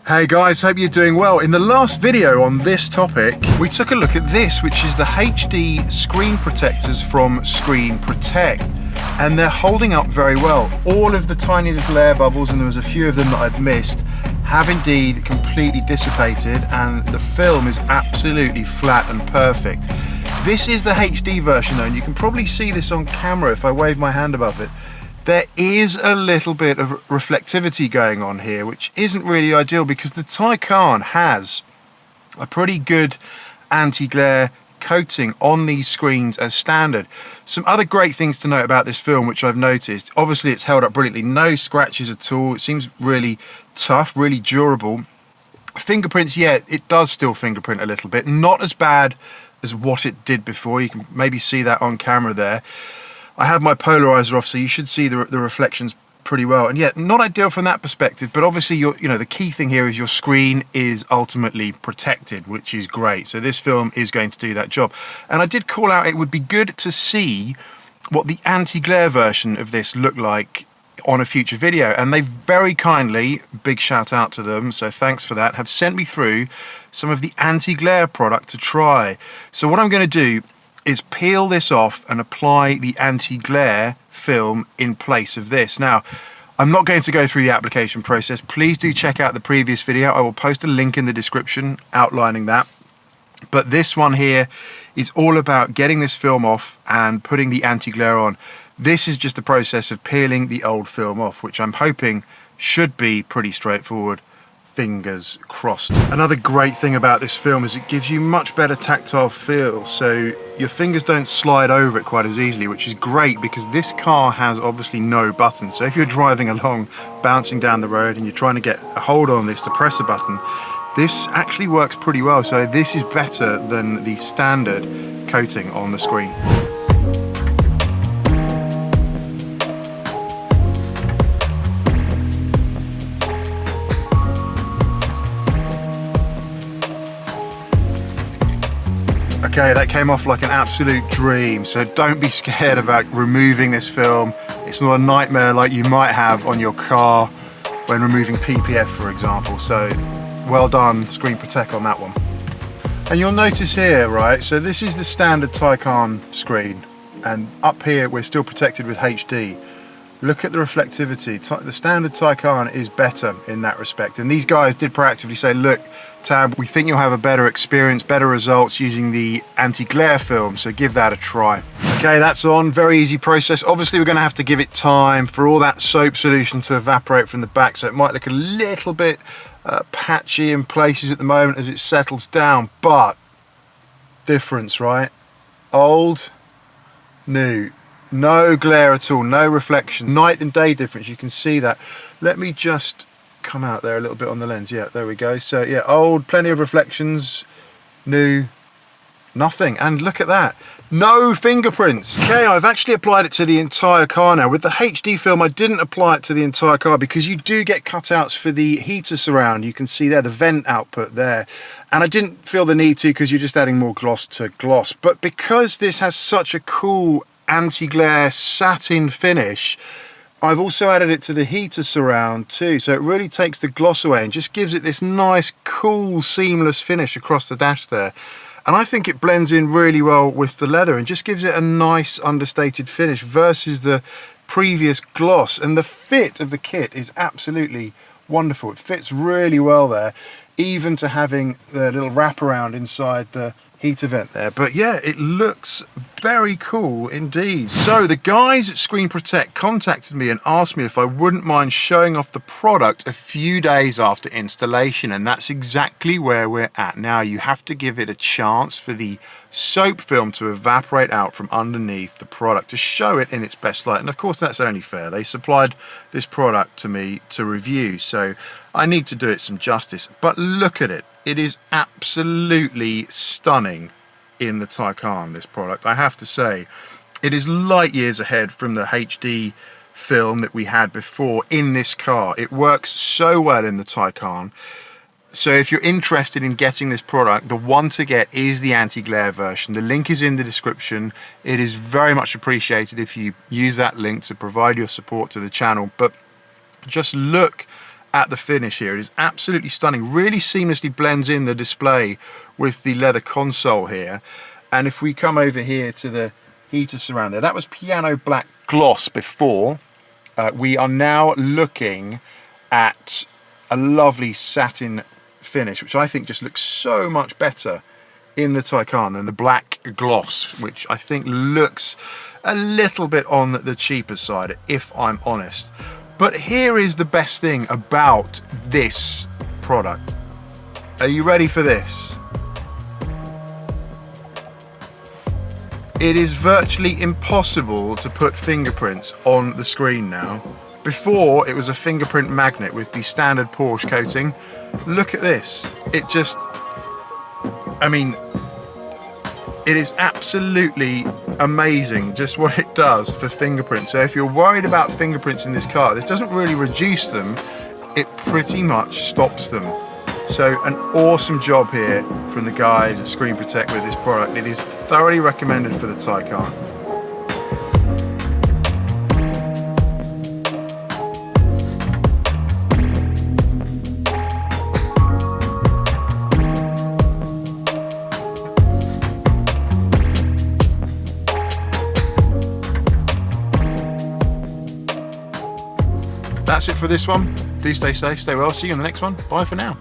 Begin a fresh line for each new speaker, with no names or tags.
Hey guys, hope you're doing well. In the last video on this topic, we took a look at this, which is the HD screen protectors from Screen Protect. And they're holding up very well. All of the tiny little air bubbles, and there was a few of them that I'd missed, have indeed completely dissipated, and the film is absolutely flat and perfect. This is the HD version though, and you can probably see this on camera if I wave my hand above it. There is a little bit of reflectivity going on here, which isn't really ideal because the Taycan has a pretty good anti-glare coating on these screens as standard. Some other great things to note about this film, which I've noticed, obviously it's held up brilliantly, no scratches at all, it seems really tough, really durable. Fingerprints, yeah, it does still fingerprint a little bit, not as bad as what it did before. You can maybe see that on camera there. I have my polarizer off, so you should see the reflections pretty well. And yet, not ideal from that perspective, but obviously the key thing here is your screen is ultimately protected, which is great. So this film is going to do that job. And I did call out it would be good to see what the anti-glare version of this looked like on a future video. And they very kindly, big shout out to them, so thanks for that, have sent me through some of the anti-glare product to try. So what I'm going to do is peel this off and apply the anti-glare film in place of this. Now, I'm not going to go through the application process. Please do check out the previous video. I will post a link in the description outlining that. But this one here is all about getting this film off and putting the anti-glare on. This is just a process of peeling the old film off, which I'm hoping should be pretty straightforward. Fingers crossed. Another great thing about this film is it gives you much better tactile feel, so your fingers don't slide over it quite as easily, which is great because this car has obviously no buttons. So if you're driving along, bouncing down the road, and you're trying to get a hold on this to press a button, this actually works pretty well. So this is better than the standard coating on the screen. Okay, that came off like an absolute dream, so don't be scared about removing this film. It's not a nightmare like you might have on your car when removing PPF, for example. So well done, Screen Protect, on that one. And you'll notice here, right, so this is the standard Taycan screen, and up here we're still protected with HD. Look at the reflectivity. The standard Taycan is better in that respect, and these guys did proactively say, look Tab, we think you'll have a better experience, better results using the anti-glare film, so give that a try. Okay, that's on, very easy process. Obviously we're going to have to give it time for all that soap solution to evaporate from the back, so it might look a little bit patchy in places at the moment as it settles down, but difference, right? Old, new. No glare at all, no reflection, night and day difference, you can see that. Let me just come out there a little bit on the lens. Yeah, there we go. So yeah, old, plenty of reflections, new, nothing. And look at that, no fingerprints. Okay, I've actually applied it to the entire car now. With the HD film, I didn't apply it to the entire car because you do get cutouts for the heater surround. You can see there the vent output there. And I didn't feel the need to because you're just adding more gloss to gloss. But because this has such a cool anti-glare satin finish, I've also added it to the heater surround too, so it really takes the gloss away and just gives it this nice, cool, seamless finish across the dash there. And I think it blends in really well with the leather and just gives it a nice understated finish versus the previous gloss. And the fit of the kit is absolutely wonderful. It fits really well there, even to having the little wraparound inside the heater vent there. But yeah, it looks very cool indeed. So the guys at Screen Protect contacted me and asked me if I wouldn't mind showing off the product a few days after installation, and that's exactly where we're at now. You have to give it a chance for the soap film to evaporate out from underneath the product to show it in its best light, and of course that's only fair. They supplied this product to me to review, so I need to do it some justice. But look at it. It is absolutely stunning in the Taycan, this product. I have to say, it is light years ahead from the HD film that we had before in this car. It works so well in the Taycan. So if you're interested in getting this product, the one to get is the anti-glare version. The link is in the description. It is very much appreciated if you use that link to provide your support to the channel. But just look at the finish here. It is absolutely stunning. Really seamlessly blends in the display with the leather console here. And if we come over here to the heater surround there, that was piano black gloss before. We are now looking at a lovely satin finish, which I think just looks so much better in the Taycan than the black gloss, which I think looks a little bit on the cheaper side, if I'm honest. But here is the best thing about this product. Are you ready for this? It is virtually impossible to put fingerprints on the screen now. Before, it was a fingerprint magnet with the standard Porsche coating. Look at this. It just, I mean, it is absolutely amazing just what it does for fingerprints. So if you're worried about fingerprints in this car, this doesn't really reduce them, it pretty much stops them. So an awesome job here from the guys at Screen Protect with this product. It is thoroughly recommended for the Taycan. That's it for this one. Do stay safe, stay well. See you in the next one. Bye for now.